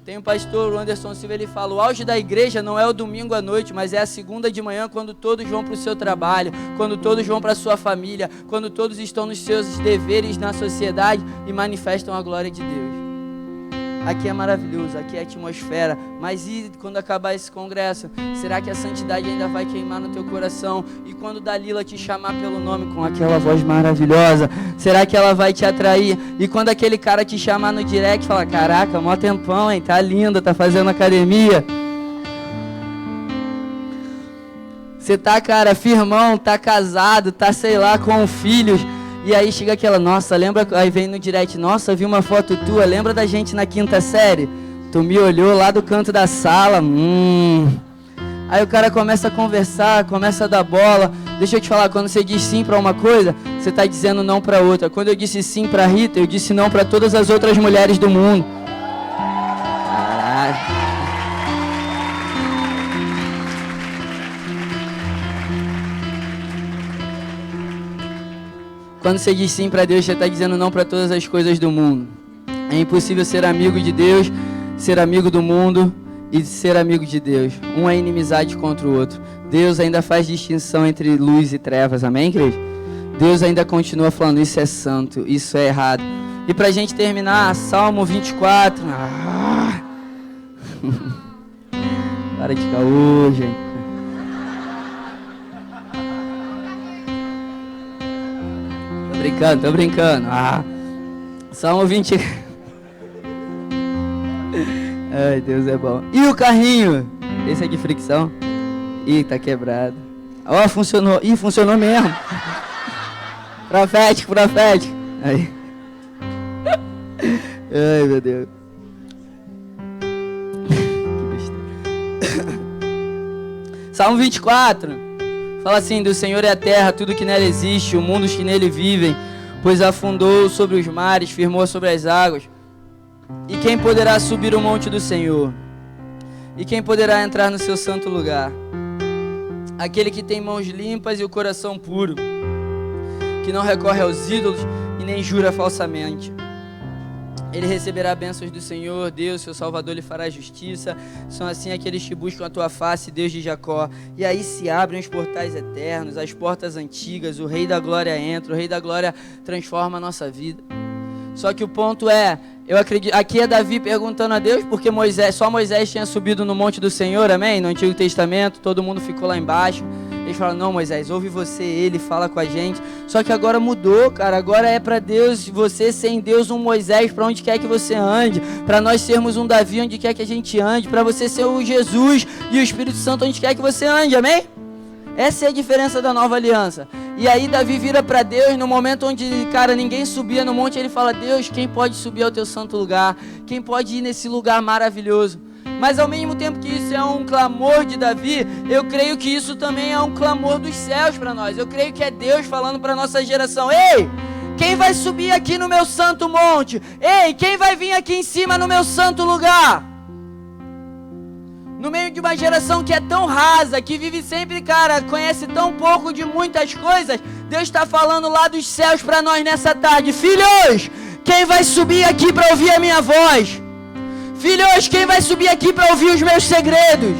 Tem um pastor, o Anderson Silva, ele fala, o auge da igreja não é o domingo à noite, mas é a segunda de manhã, quando todos vão para o seu trabalho, quando todos vão para a sua família, quando todos estão nos seus deveres na sociedade e manifestam a glória de Deus. Aqui é maravilhoso, aqui é a atmosfera, mas e quando acabar esse congresso? Será que a santidade ainda vai queimar no teu coração? E quando Dalila te chamar pelo nome com aquela voz maravilhosa, será que ela vai te atrair? E quando aquele cara te chamar no direct e falar, caraca, mó tempão, hein? Tá linda, tá fazendo academia. Você tá, cara, firmão, tá casado, tá, sei lá, com filhos. E aí chega aquela, nossa, lembra, aí vem no direct, nossa, vi uma foto tua, lembra da gente na 5ª série? Tu me olhou lá do canto da sala, Aí o cara começa a conversar, começa a dar bola. Deixa eu te falar, quando você diz sim pra uma coisa, você tá dizendo não pra outra. Quando eu disse sim pra Rita, eu disse não pra todas as outras mulheres do mundo. Caralho. Quando você diz sim para Deus, você está dizendo não para todas as coisas do mundo. É impossível ser amigo de Deus, ser amigo do mundo e ser amigo de Deus. Um é inimizade contra o outro. Deus ainda faz distinção entre luz e trevas, amém, igreja? Deus ainda continua falando, isso é santo, isso é errado. E para a gente terminar, Salmo 24. Para de caô, gente. Tô brincando. Salmo 20. Ai, Deus é bom. E o carrinho? Esse é de fricção. Ih, tá quebrado. Ó, funcionou. Ih, funcionou mesmo. Profético. Aí. Ai, meu Deus. Que besteira. Salmo 24. Fala assim, do Senhor é a terra, tudo que nela existe, o mundo os que nele vivem, pois afundou sobre os mares, firmou sobre as águas. E quem poderá subir o monte do Senhor? E quem poderá entrar no seu santo lugar? Aquele que tem mãos limpas e o coração puro, que não recorre aos ídolos e nem jura falsamente. Ele receberá bênçãos do Senhor, Deus, seu Salvador, lhe fará justiça. São assim aqueles que buscam a tua face, Deus de Jacó. E aí se abrem os portais eternos, as portas antigas, o Rei da Glória entra, o Rei da Glória transforma a nossa vida. Só que o ponto é, eu acredito, aqui é Davi perguntando a Deus, porque só Moisés tinha subido no monte do Senhor, amém? No Antigo Testamento, todo mundo ficou lá embaixo. Eles falaram, não, Moisés, ouve você, ele fala com a gente. Só que agora mudou, cara, agora é para Deus, você ser em Deus um Moisés para onde quer que você ande, para nós sermos um Davi onde quer que a gente ande, para você ser o Jesus e o Espírito Santo onde quer que você ande, amém? Essa é a diferença da nova aliança. E aí Davi vira para Deus no momento onde, cara, ninguém subia no monte, ele fala, Deus, quem pode subir ao teu santo lugar? Quem pode ir nesse lugar maravilhoso? Mas ao mesmo tempo que isso é um clamor de Davi, eu creio que isso também é um clamor dos céus para nós. Eu creio que é Deus falando para a nossa geração, ei, quem vai subir aqui no meu santo monte? Ei, quem vai vir aqui em cima no meu santo lugar? No meio de uma geração que é tão rasa, que vive sempre, cara, conhece tão pouco de muitas coisas, Deus está falando lá dos céus para nós nessa tarde, filhos, quem vai subir aqui para ouvir a minha voz? Filhos, quem vai subir aqui para ouvir os meus segredos?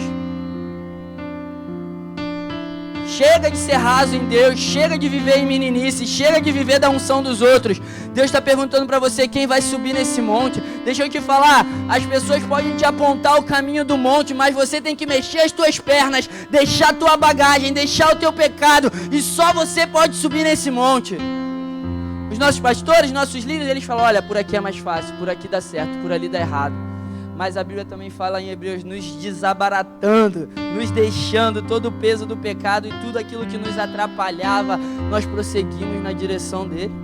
Chega de ser raso em Deus, chega de viver em meninice, chega de viver da unção dos outros. Deus está perguntando para você quem vai subir nesse monte. Deixa eu te falar, as pessoas podem te apontar o caminho do monte, mas você tem que mexer as tuas pernas, deixar a tua bagagem, deixar o teu pecado, e só você pode subir nesse monte. Os nossos pastores, nossos líderes, eles falam, olha, por aqui é mais fácil, por aqui dá certo, por ali dá errado. Mas a Bíblia também fala em Hebreus, nos desabaratando, nos deixando todo o peso do pecado e tudo aquilo que nos atrapalhava, nós prosseguimos na direção dele.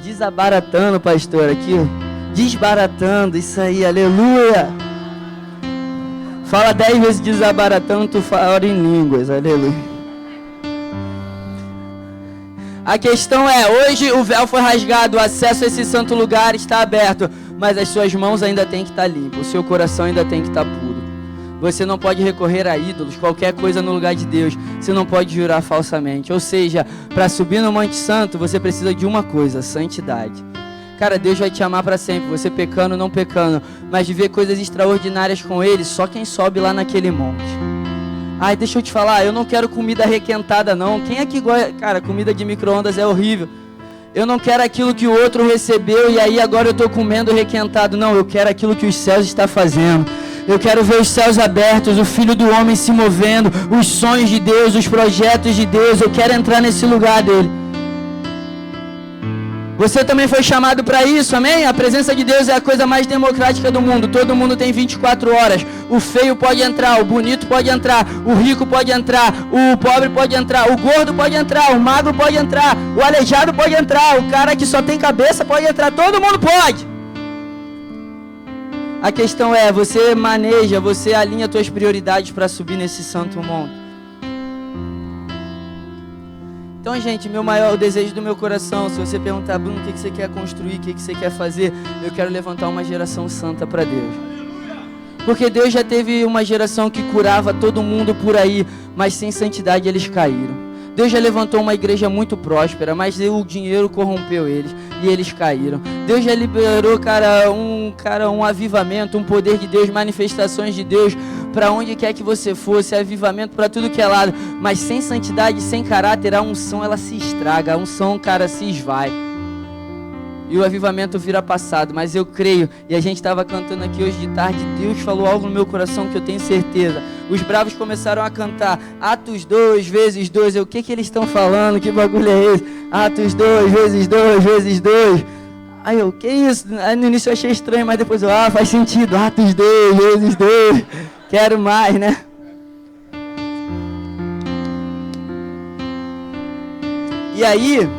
Desabaratando, pastor, aqui, desbaratando, isso aí, aleluia. Fala 10 vezes desabaratando, tu fala em línguas, aleluia. A questão é, hoje o véu foi rasgado, o acesso a esse santo lugar está aberto, mas as suas mãos ainda têm que estar limpas, o seu coração ainda tem que estar puro. Você não pode recorrer a ídolos, qualquer coisa no lugar de Deus, você não pode jurar falsamente. Ou seja, para subir no Monte Santo, você precisa de uma coisa, santidade. Cara, Deus vai te amar para sempre, você pecando ou não pecando, mas de ver coisas extraordinárias com Ele, só quem sobe lá naquele monte. Ai, deixa eu te falar, eu não quero comida requentada não. Quem é que gosta? Cara, comida de micro-ondas é horrível. Eu não quero aquilo que o outro recebeu e aí agora eu estou comendo requentado. Não, eu quero aquilo que os céus estão fazendo. Eu quero ver os céus abertos, o Filho do Homem se movendo, os sonhos de Deus, os projetos de Deus. Eu quero entrar nesse lugar dele. Você também foi chamado para isso, amém? A presença de Deus é a coisa mais democrática do mundo. Todo mundo tem 24 horas. O feio pode entrar, o bonito pode entrar, o rico pode entrar, o pobre pode entrar, o gordo pode entrar, o magro pode entrar, o aleijado pode entrar, o cara que só tem cabeça pode entrar, todo mundo pode. A questão é, você maneja, você alinha suas prioridades para subir nesse santo monte. Então, gente, o desejo do meu coração, se você perguntar, Bruno, o que você quer construir, o que você quer fazer, eu quero levantar uma geração santa para Deus. Porque Deus já teve uma geração que curava todo mundo por aí, mas sem santidade eles caíram. Deus já levantou uma igreja muito próspera, mas o dinheiro corrompeu eles e eles caíram. Deus já liberou, um avivamento, um poder de Deus, manifestações de Deus para onde quer que você fosse, avivamento para tudo que é lado, mas sem santidade, sem caráter, a unção ela se estraga, a unção, cara, se esvai. E o avivamento vira passado, mas eu creio, e a gente estava cantando aqui hoje de tarde, Deus falou algo no meu coração que eu tenho certeza. Os bravos começaram a cantar, Atos 2 vezes 2, o que eles estão falando, que bagulho é esse? Atos 2 vezes 2 vezes 2. Aí eu, que isso? Aí no início eu achei estranho, mas depois faz sentido, Atos 2 vezes 2, quero mais, né? E aí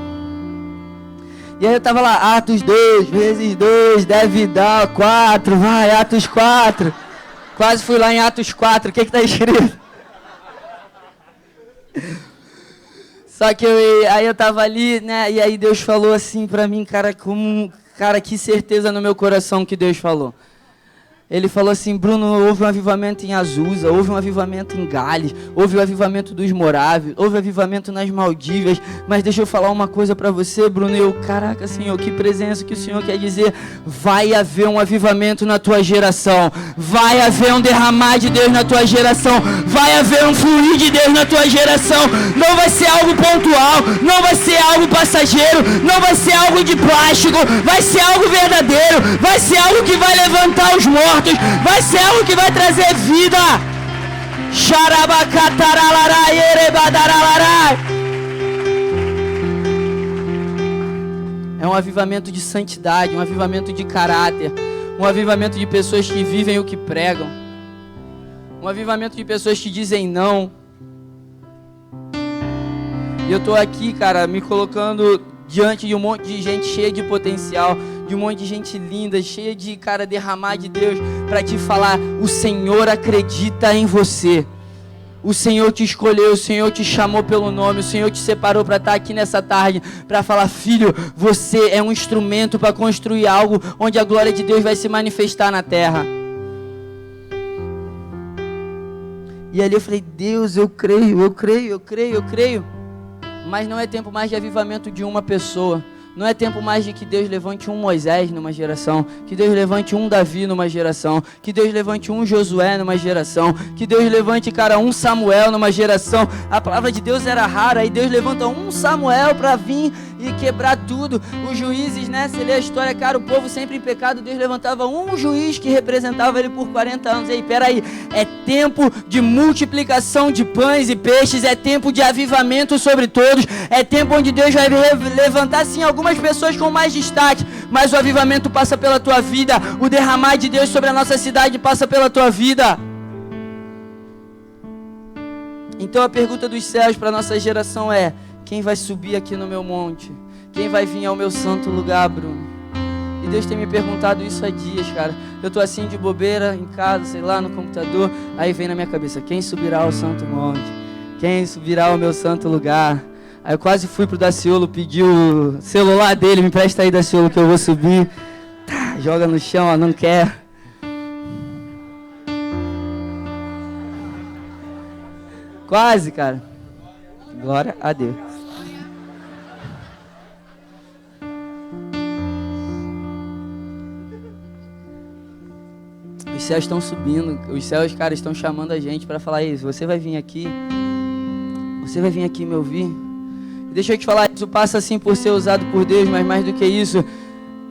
eu tava lá, Atos 2 vezes 2, deve dar 4, vai, Atos 4. Quase fui lá em Atos 4, o que tá escrito? Só que aí eu tava ali, né, e aí Deus falou assim pra mim, cara, que certeza no meu coração que Deus falou. Ele falou assim: Bruno, houve um avivamento em Azusa, houve um avivamento em Gales, houve o avivamento dos Morávios, houve o avivamento nas Maldivas, mas deixa eu falar uma coisa para você, Bruno. Eu, caraca, Senhor, que presença que o Senhor quer dizer. Vai haver um avivamento na tua geração, vai haver um derramar de Deus na tua geração, vai haver um fluir de Deus na tua geração. Não vai ser algo pontual, não vai ser algo passageiro, não vai ser algo de plástico, vai ser algo verdadeiro, vai ser algo que vai levantar os mortos, vai ser algo que vai trazer vida. É um avivamento de santidade, um avivamento de caráter, um avivamento de pessoas que vivem o que pregam, um avivamento de pessoas que dizem não. E eu tô aqui, cara, me colocando diante de um monte de gente cheia de potencial, de um monte de gente linda, cheia de, cara, derramar de Deus, para te falar: o Senhor acredita em você. O Senhor te escolheu, o Senhor te chamou pelo nome, o Senhor te separou para estar aqui nessa tarde, para falar: filho, você é um instrumento para construir algo onde a glória de Deus vai se manifestar na terra. E ali eu falei: Deus, eu creio. Mas não é tempo mais de avivamento de uma pessoa. Não é tempo mais de que Deus levante um Moisés numa geração, que Deus levante um Davi numa geração, que Deus levante um Josué numa geração, que Deus levante, cara, um Samuel numa geração. A palavra de Deus era rara, aí Deus levanta um Samuel para vir e quebrar tudo. Os juízes, né, você lê a história, cara, o povo sempre em pecado, Deus levantava um juiz que representava ele por 40 anos. Ei, peraí, é tempo de multiplicação de pães e peixes, é tempo de avivamento sobre todos, é tempo onde Deus vai levantar, sim, algumas pessoas com mais destaque, mas o avivamento passa pela tua vida, o derramar de Deus sobre a nossa cidade passa pela tua vida. Então a pergunta dos céus para a nossa geração é: quem vai subir aqui no meu monte? Quem vai vir ao meu santo lugar, Bruno? E Deus tem me perguntado isso há dias, cara. Eu tô assim de bobeira em casa, sei lá, no computador, aí vem na minha cabeça: quem subirá ao santo monte? Quem subirá ao meu santo lugar? Aí eu quase fui pro Daciolo, pedi o celular dele: me empresta aí, Daciolo, que eu vou subir. Tá, joga no chão, ó, não quer. Quase, cara. Glória a Deus. Os céus estão subindo, os céus, cara, estão chamando a gente para falar isso. Você vai vir aqui me ouvir. Deixa eu te falar, isso passa assim por ser usado por Deus, mas mais do que isso,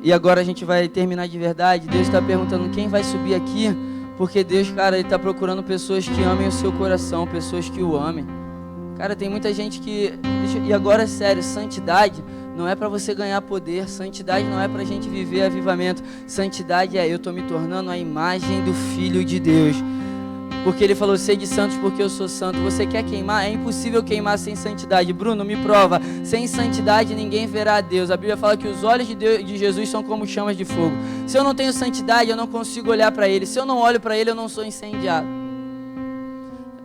e agora a gente vai terminar de verdade. Deus está perguntando quem vai subir aqui, porque Deus, cara, Ele está procurando pessoas que amem o seu coração, pessoas que o amem. Cara, tem muita gente que... E agora é sério, santidade não é para você ganhar poder, santidade não é para a gente viver avivamento, santidade é: eu estou me tornando a imagem do Filho de Deus. Porque Ele falou: sede santos porque eu sou santo. Você quer queimar? É impossível queimar sem santidade. Bruno, me prova. Sem santidade ninguém verá a Deus. A Bíblia fala que os olhos de Jesus são como chamas de fogo. Se eu não tenho santidade, eu não consigo olhar para Ele. Se eu não olho para Ele, eu não sou incendiado.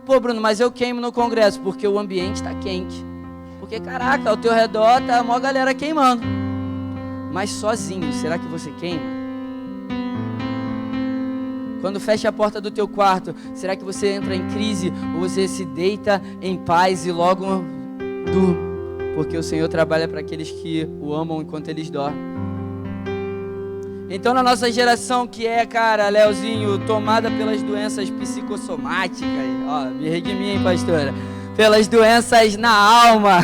Pô, Bruno, mas eu queimo no congresso porque o ambiente está quente. Porque, caraca, ao teu redor tá a maior galera queimando. Mas sozinho, será que você queima? Quando fecha a porta do teu quarto, será que você entra em crise ou você se deita em paz e logo dorme? Porque o Senhor trabalha para aqueles que o amam enquanto eles dormem. Então, na nossa geração que é, cara, Leozinho, tomada pelas doenças psicossomáticas, ó, me redimi, hein, pastora? Pelas doenças na alma,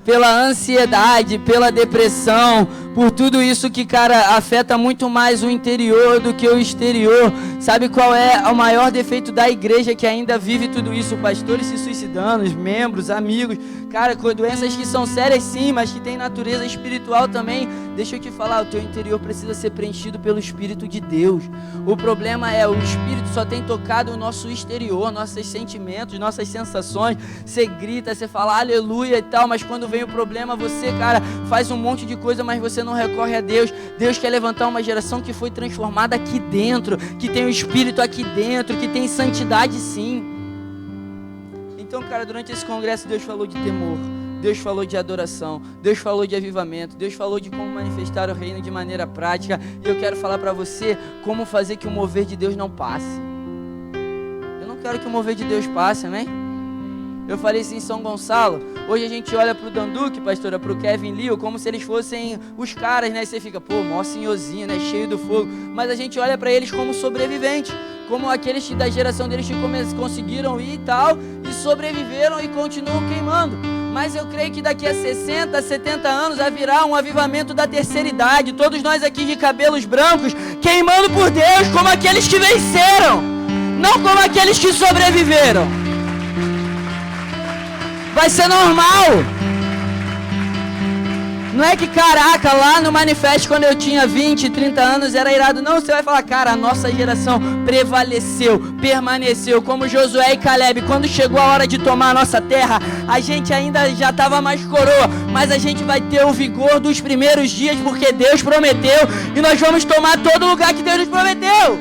pela ansiedade, pela depressão, por tudo isso que, cara, afeta muito mais o interior do que o exterior. Sabe qual é o maior defeito da igreja que ainda vive tudo isso? Pastores se suicidando, os membros, amigos, cara, com doenças que são sérias sim, mas que tem natureza espiritual também. Deixa eu te falar, o teu interior precisa ser preenchido pelo Espírito de Deus. O problema é, o Espírito só tem tocado o nosso exterior, nossos sentimentos, nossas sensações. Você grita, você fala aleluia e tal, mas quando vem o problema, você, cara, faz um monte de coisa, mas você não recorre a Deus. Deus quer levantar uma geração que foi transformada aqui dentro, que tem o Espírito aqui dentro, que tem santidade sim. Então, cara, durante esse congresso Deus falou de temor. Deus falou de adoração, Deus falou de avivamento, Deus falou de como manifestar o reino de maneira prática. E eu quero falar para você como fazer que o mover de Deus não passe. Eu não quero que o mover de Deus passe, amém? Eu falei isso em São Gonçalo. Hoje a gente olha pro Danduque, pastora, pro Kevin Liu, como se eles fossem os caras, né? E você fica, pô, mó senhorzinho, né? Cheio do fogo. Mas a gente olha para eles como sobreviventes, como aqueles da geração deles que conseguiram ir e tal, e sobreviveram e continuam queimando. Mas eu creio que daqui a 60, 70 anos haverá um avivamento da terceira idade. Todos nós aqui de cabelos brancos, queimando por Deus, como aqueles que venceram, não como aqueles que sobreviveram. Vai ser normal. Não é que, caraca, lá no Manifesto, quando eu tinha 20, 30 anos, era irado. Não, você vai falar, cara, a nossa geração prevaleceu, permaneceu, como Josué e Caleb. Quando chegou a hora de tomar a nossa terra, a gente ainda já estava mais coroa, mas a gente vai ter o vigor dos primeiros dias, porque Deus prometeu, e nós vamos tomar todo lugar que Deus nos prometeu.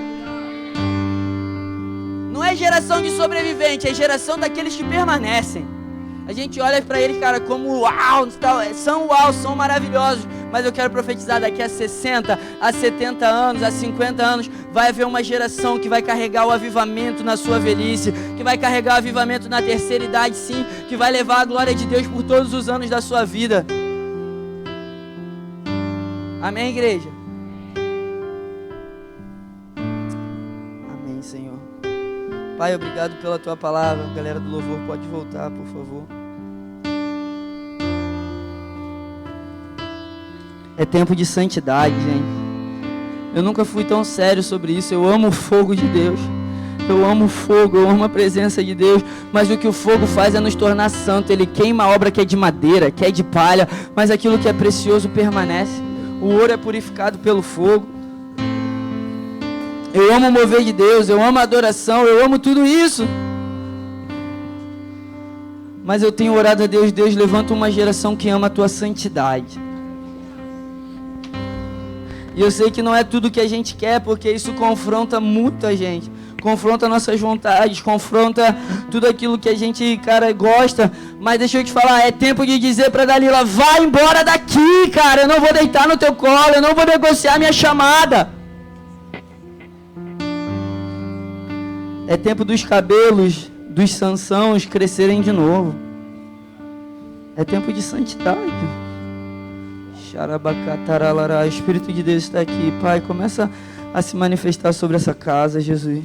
Não é geração de sobrevivente, é geração daqueles que permanecem. A gente olha para eles, cara, como uau, são maravilhosos. Mas eu quero profetizar, daqui a 60, a 70 anos, a 50 anos, vai haver uma geração que vai carregar o avivamento na sua velhice, que vai carregar o avivamento na terceira idade, sim, que vai levar a glória de Deus por todos os anos da sua vida. Amém, igreja? Amém, Senhor. Pai, obrigado pela tua palavra. Galera do louvor, pode voltar, por favor. É tempo de santidade, gente. Eu nunca fui tão sério sobre isso. Eu amo o fogo de Deus. Eu amo o fogo, eu amo a presença de Deus. Mas o que o fogo faz é nos tornar santo. Ele queima a obra que é de madeira, que é de palha, mas aquilo que é precioso permanece. O ouro é purificado pelo fogo. Eu amo o mover de Deus, eu amo a adoração, eu amo tudo isso. Mas eu tenho orado a Deus, Deus, levanta uma geração que ama a tua santidade. E eu sei que não é tudo que a gente quer, porque isso confronta muita gente. Confronta nossas vontades, confronta tudo aquilo que a gente, cara, gosta. Mas deixa eu te falar, é tempo de dizer pra Dalila, vai embora daqui, cara. Eu não vou deitar no teu colo, eu não vou negociar minha chamada. É tempo dos cabelos dos Sansãos crescerem de novo. É tempo de santidade. Xarabacataralarar, o Espírito de Deus está aqui. Pai, começa a se manifestar sobre essa casa, Jesus.